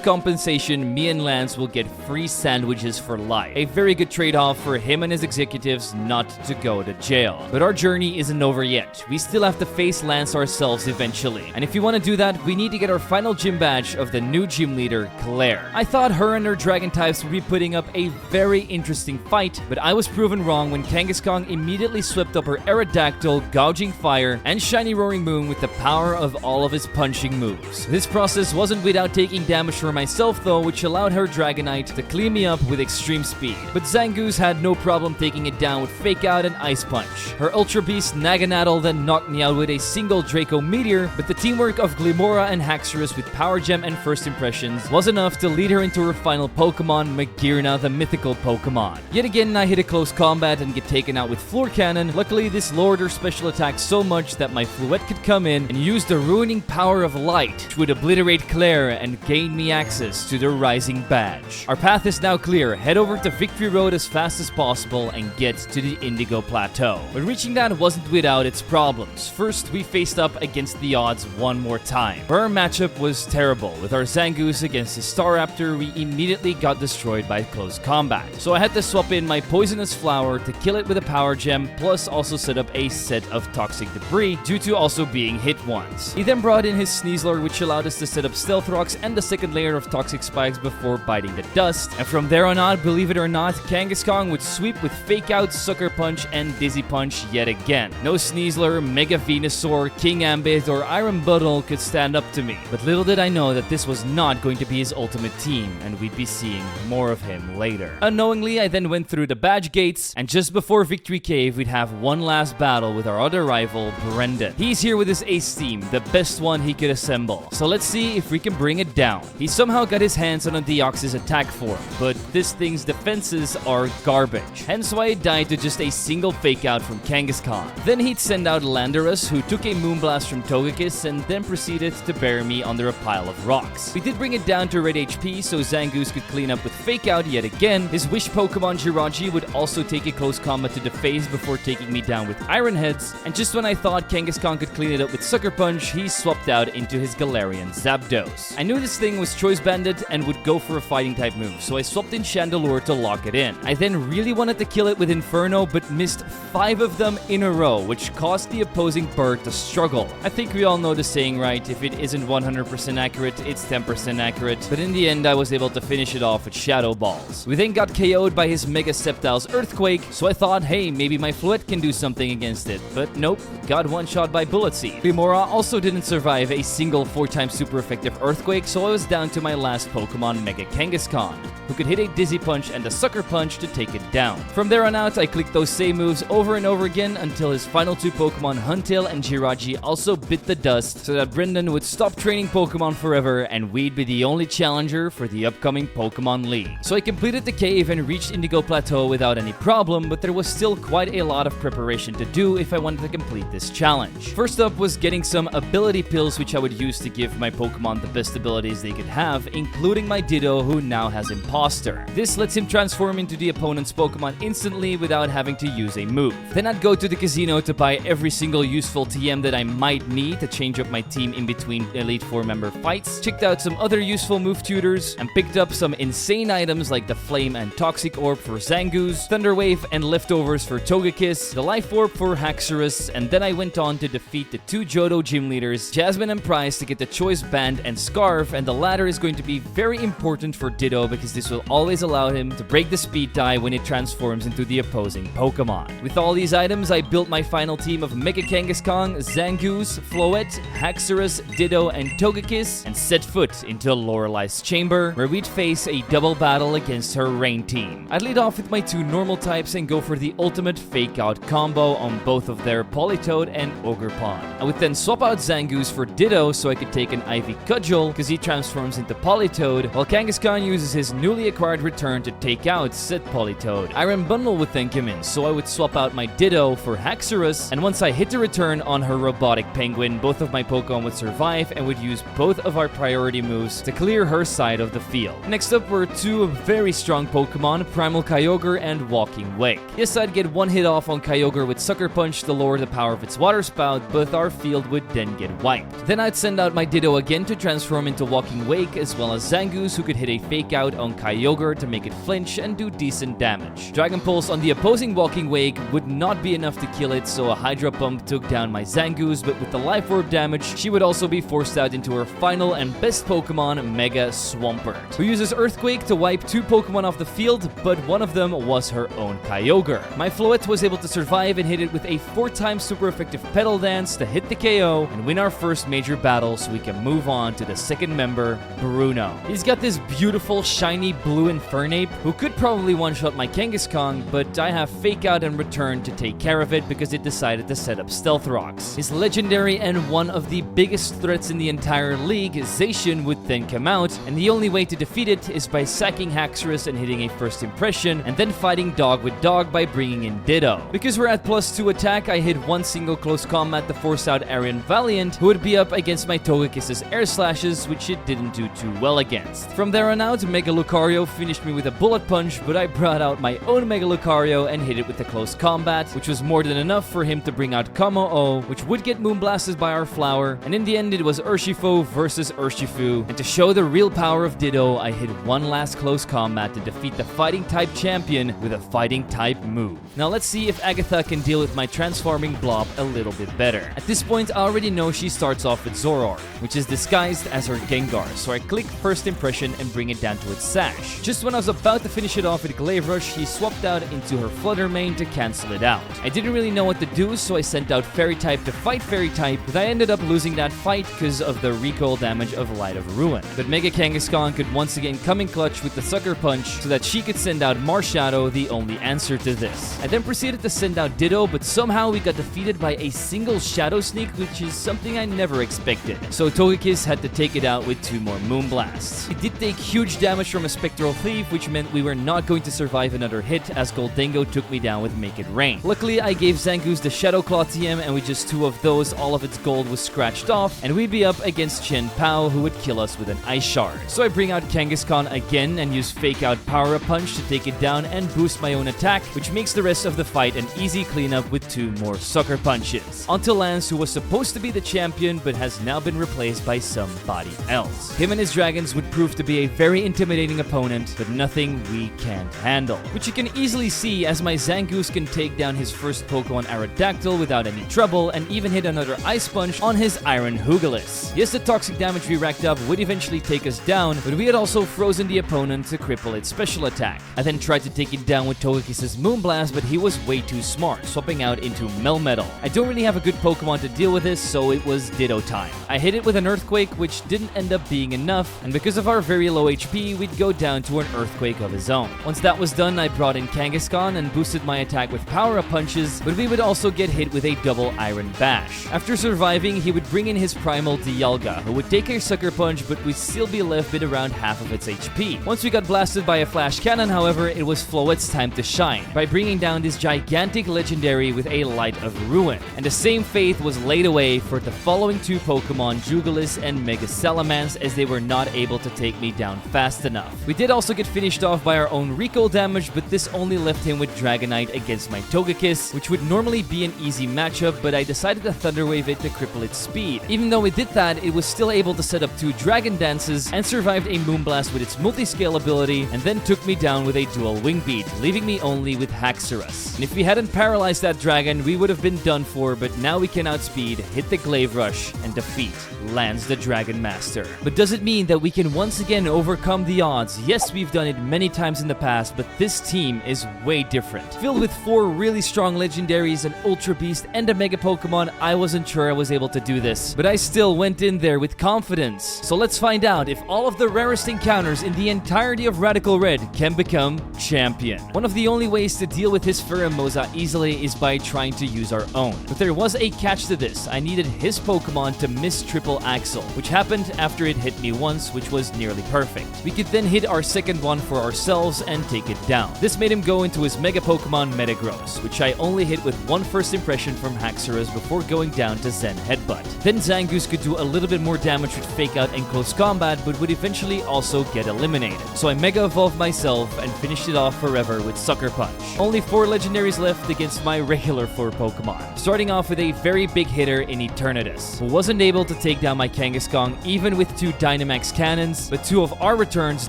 compensation, me and Lance will get free sandwiches for life. A very good trade-off for him and his executives not to go to jail. But our journey isn't over yet. We still have to face Lance ourselves eventually. And if you want to do that, we need to get our final gym badge of the new gym leader, Claire. I thought her and her dragon types would be putting up a very interesting fight, but I was proven wrong when Kangaskhan immediately swept up her Aerodactyl, Gouging Fire, and Shiny Roaring Moon with the power of all of his punching moves. This process wasn't without taking damage for myself though, which allowed her Dragonite to clean me up with extreme speed. But Zangoose had no problem taking it down with Fake Out and Ice Punch. Her Ultra Beast Naganadel then knocked me out with a single Draco Meteor, but the teamwork of Glimora and Haxorus with Power Gem and First Impressions was enough to lead her into her final Pokemon, Magearna, the mythical Pokemon. Yet again, I hit a close combat and get taken out with Floor Cannon. Luckily, this lowered her special attack so much that my Fluette could come in and use the ruining power of light, which would obliterate Claire and gain me access to the Rising Badge. Our path is now clear. Head over to Victory Road as fast as possible and get to the Indigo Plateau. But reaching that wasn't without its problems. First, we faced up against the odds one more time. Our matchup was terrible. With our Zangoose against the Staraptor, we immediately got destroyed by close combat. So I had to swap in my Poisonous Flower to kill it with a Power Gem, plus also set up a set of Toxic Debris due to also being hit once. He then brought in his Sneasler, which allowed us to set up Stealth Rocks and the second layer of Toxic Spikes before biting the dust. And from there on out, believe it or not, Kangaskhan would sweep with Fake Out, Sucker Punch, and Dizzy Punch yet again. No Sneasler, Mega Venusaur, King Ambit, or Iron Buttle could stand up to me. But little did I know that this was not going to be his ultimate team, and we'd be seeing more of him later. Unknowingly, I then went through the badge gates, and just before Victory Cave, we'd have one last battle with our other rival, Brendan. He's here with his ace team, the best one he could assemble. So let's see if we can bring it down. He somehow got his hands on a Deoxys attack form, but this thing's defenses are garbage. Hence why it died to just a single Fake Out from Kangaskhan. Then he'd send out Landorus, who took a Moonblast from Togekiss and then proceeded to bury me under a pile of rocks. We did bring it down to red HP so Zangoose could clean up with Fake Out yet again. His wish Pokemon Jirachi would also take a close combat to the face before taking me down with Iron Heads, and just when I thought Kangaskhan could clean it up with Sucker Punch, he swapped out into his Galarian Zapdos. I knew this thing was Choice Banded and would go for a fighting type move, so I swapped in Chandelure to lock it in. I then really wanted to kill it with Inferno, but missed 5 of them in a row, which caused the opposing bird to struggle. I think we all know the saying, right? If it isn't 100% accurate, it's 10% accurate. But in the end, I was able to finish it off with Shadow Balls. We then got KO'd by his Mega Sceptile's Earthquake, so I thought, hey, maybe my Fluette can do something against it. But nope, got one shot by Bullet Seed. Glimora also didn't survive a single 4-time super effective Earthquake, so I was down to my last Pokemon, Mega Kangaskhan, who could hit a Dizzy Punch and a Sucker Punch to take it down. From there on out, I clicked those same moves over and over again until his final 2 Pokemon, Huntail and Jirachi, also bit the dust so that Brendan would stop training Pokemon forever and we'd be the only challenger for the upcoming Pokemon League. So I completed the cave and reached Indigo Plateau without any problem, but there was still quite a lot of preparation to do if I wanted to complete this challenge. First up was getting some ability pills which I would use to give my Pokemon the best abilities they could have, including my Ditto, who now has Imposter. This lets him transform into the opponent's Pokemon instantly without having to use a move. Then I'd go to the casino to buy every single useful TM that I might need to change up my team in between Elite 4 member fights, checked out some other useful move tutors, and picked up some insane items like the Flame and Toxic Orb for Zangoose, Thunder Wave and Leftovers for Togekiss, the Life Orb for Haxorus, and then I went on to defeat the 2 Johto gym leaders, Jasmine and Price, to get the Choice Band and Scarf, and the latter is going to be very important for Ditto because this will always allow him to break the speed tie when it transforms into the opposing Pokemon. With all these items, I built my final team of Mega Kangaskhan, Zangoose, Floette, Haxorus, Ditto, and Togekiss, and set foot into Lorelei's chamber, where we'd face a double battle against her Rain team. I'd lead off with my 2 normal types and go for the ultimate fake out combo on both of their Politoed and Ogerpon. I would then swap out Zangoose for Ditto so I could take an Ivy Cudgel because he transforms into Politoed, while Kangaskhan uses his newly acquired return to take out said Politoed. Iron Bundle would then come in, so I would swap out my Ditto for Haxorus, and once I hit the return on her Robotic Penguin, both of my Pokemon would survive and would use both of our priority moves to clear her side of the field. Next up were 2 very strong Pokemon, Primal Kyogre and Walking Wake. Yes, I'd get one hit off on Kyogre with Sucker Punch to lower the power of its water spout, but our field would then get wiped. Then I'd send out my Ditto again to transform into Walking Wake, as well as Zangoose, who could hit a fake out on Kyogre to make it flinch and do decent damage. Dragon Pulse on the opposing Walking Wake would not be enough to kill it, so a Hydro Pump took down my Zangoose, but with the Life Orb damage, she would also be forced out into her final and best Pokemon, Mega Swampert, who uses Earthquake to wipe 2 Pokemon off the field, but one of them was her own Kyogre. My Floette was able to survive and hit it with a 4x super effective Petal Dance to hit the KO and win our first major battle, so we can move on to the second member, Bruno. He's got this beautiful shiny blue Infernape who could probably one-shot my Kangaskhan, but I have Fake Out and Return to take care of it because it decided to set up Stealth Rocks. His legendary and one of the biggest threats in the entire league, Zacian, would then come out, and the only way to defeat it is by sacking Haxorus and hitting a first impression, and then fighting dog with dog by bringing in Ditto. Because we're at +2 attack, I hit one single close combat to force out Arian Valiant, who would be up against my Togekiss's Air Slashes, which it didn't do too well against. From there on out, Mega Lucario finished me with a Bullet Punch, but I brought out my own Mega Lucario and hit it with a close combat, which was more than enough for him to bring out Kamo-O, which would get Moonblasted by our Flower, and in the end it was Urshifu versus Urshifu, and to show the real power of Ditto, I hit one last close combat to defeat the Fighting type champion with a Fighting type move. Now let's see if Agatha can deal with my transforming blob a little bit better. At this point, I already know she starts off with Zoroark, which is disguised as her Gengar, so I click First Impression and bring it down to its sash. Just when I was about to finish it off with Glaive Rush, he swapped out into her Flutter Mane to cancel it out. I didn't really know what to do, so I sent out Fairy type to fight Fairy type, but I ended up losing that fight because of the recoil damage of Light of Ruin. But Mega Kangaskhan could once again come in clutch with the Sucker Punch so that she could send out Marshadow, the only answer to this. I then proceeded to send out Ditto, but somehow we got defeated by a single Shadow Sneak, which is something I never expected. So Togekiss had to take it out with 2 more Moonblasts. It did take huge damage from a Spectral Thief, which meant we were not going to survive another hit as Goldengo took me down with Make It Rain. Luckily, I gave Zangoose the Shadow Claw TM, and with just 2 of those, all of its gold was scratched off, and we'd be up against Chen Pao, who would kill us with an Ice Shard. So I bring out Kangaskhan again and use Fake Out Power Up Punch to take it down and boost my own attack, which makes the rest of the fight an easy cleanup with 2 more Sucker Punches. Onto Lance, who was supposed to be the champion but has now been replaced by somebody else. Him and his dragons would prove to be a very intimidating opponent, but nothing we can't handle. Which you can easily see as my Zangoose can take down his first Pokemon Aerodactyl without any trouble and even hit another Ice Punch on his Iron Hoogalis. Yes, the toxic damage we racked up would eventually take us down, but we had also frozen the opponent to cripple its special attack. I then tried to take it down with Togekiss's Moonblast, but he was way too smart, swapping out into Melmetal. I don't really have a good Pokemon to deal with this, so it was Ditto time. I hit it with an Earthquake, which didn't end up being enough, and because of our very low HP, we'd go down to an Earthquake of his own. Once that was done, I brought in Kangaskhan and boosted my attack with Power-Up Punches, but we would also get hit with a double Iron Bash. After surviving, he would bring in his Primal Dialga, who would take a Sucker Punch, but we'd still be left with around half of its HP. Once we got blasted by a Flash Cannon, however, it was Floette's time to shine, by bringing down this gigantic legendary with a Light of Ruin. And the same fate was laid away for the following 2 Pokemon, Jugelis and Mega Salamence, as they were not able to take me down fast enough. We did also get finished off by our own recoil damage, but this only left him with Dragonite against my Togekiss, which would normally be an easy matchup, but I decided to Thunder Wave it to cripple its speed. Even though it did despite that, it was still able to set up 2 Dragon Dances and survived a Moonblast with its multi-scale ability, and then took me down with a dual Wing Beat, leaving me only with Haxorus. And if we hadn't paralyzed that dragon, we would have been done for, but now we can outspeed, hit the Glaive Rush, and defeat Lance the Dragon Master. But does it mean that we can once again overcome the odds? Yes, we've done it many times in the past, but this team is way different. Filled with 4 really strong legendaries, an Ultra Beast, and a Mega Pokemon, I wasn't sure I was able to do this, but I still went in there with confidence. So let's find out if all of the rarest encounters in the entirety of Radical Red can become champion. One of the only ways to deal with his Pheromosa easily is by trying to use our own. But there was a catch to this. I needed his Pokemon to miss Triple Axle, which happened after it hit me once, which was nearly perfect. We could then hit our second one for ourselves and take it down. This made him go into his Mega Pokemon Metagross, which I only hit with one first impression from Haxorus before going down to Zen Headbutt. Then Zangoose could do a little bit more damage with Fake Out and Close Combat, but would eventually also get eliminated. So I Mega Evolved myself and finished it off forever with Sucker Punch. Only 4 legendaries left against my regular 4 Pokemon. Starting off with a very big hitter in Eternatus, who wasn't able to take down my Kangaskhan even with 2 Dynamax cannons, but 2 of our returns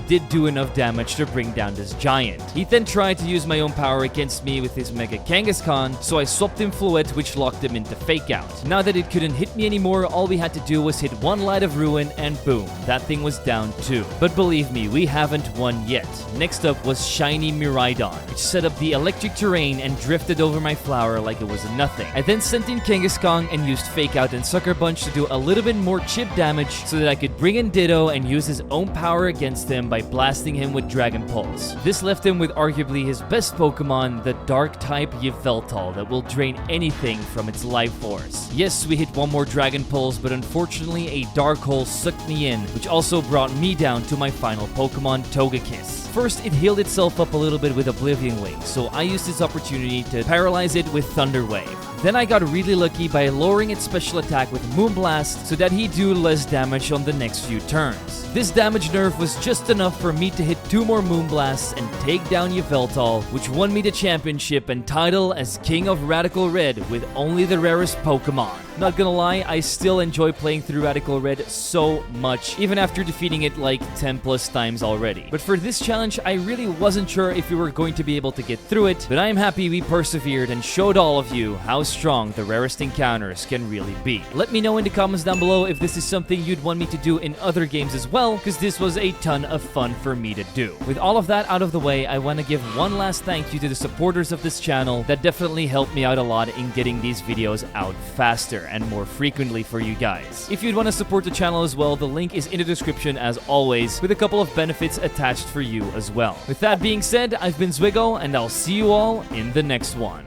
did do enough damage to bring down this giant. He then tried to use my own power against me with his Mega Kangaskhan, so I swapped him Fluet, which locked him into Fake Out. Now that it couldn't hit me anymore, all we had to do was hit 1 Light of Ruin and boom, that thing was down too. But believe me, we haven't won yet. Next up was Shiny Miraidon, which set up the electric terrain and drifted over my flower like it was nothing. I then sent in Kangaskhan and used Fake Out and Sucker Punch to do a little bit more chip damage so that I could bring in Ditto and use his own power against him by blasting him with Dragon Pulse. This left him with arguably his best Pokemon, the Dark-type Yveltal, that will drain anything from its life force. Yes, we hit one more Dragon Pulse, but unfortunately a Dark Hole sucked me in, which also brought me down to my final Pokemon, Togekiss. First, it healed itself up a little bit with Oblivion Wing, so I used this opportunity to paralyze it with Thunder Wave. Then I got really lucky by lowering its special attack with Moonblast so that he'd do less damage on the next few turns. This damage nerf was just enough for me to hit 2 more Moonblasts and take down Yveltal, which won me the championship and title as King of Radical Red with only the rarest Pokemon. Not gonna lie, I still enjoy playing through Radical Red so much, even after defeating it like 10 plus times already. But for this challenge, I really wasn't sure if we were going to be able to get through it, but I'm happy we persevered and showed all of you how strong the rarest encounters can really be. Let me know in the comments down below if this is something you'd want me to do in other games as well, because this was a ton of fun for me to do. With all of that out of the way, I want to give one last thank you to the supporters of this channel that definitely helped me out a lot in getting these videos out faster and more frequently for you guys. If you'd want to support the channel as well, the link is in the description as always, with a couple of benefits attached for you as well. With that being said, I've been Zwiggo, and I'll see you all in the next one.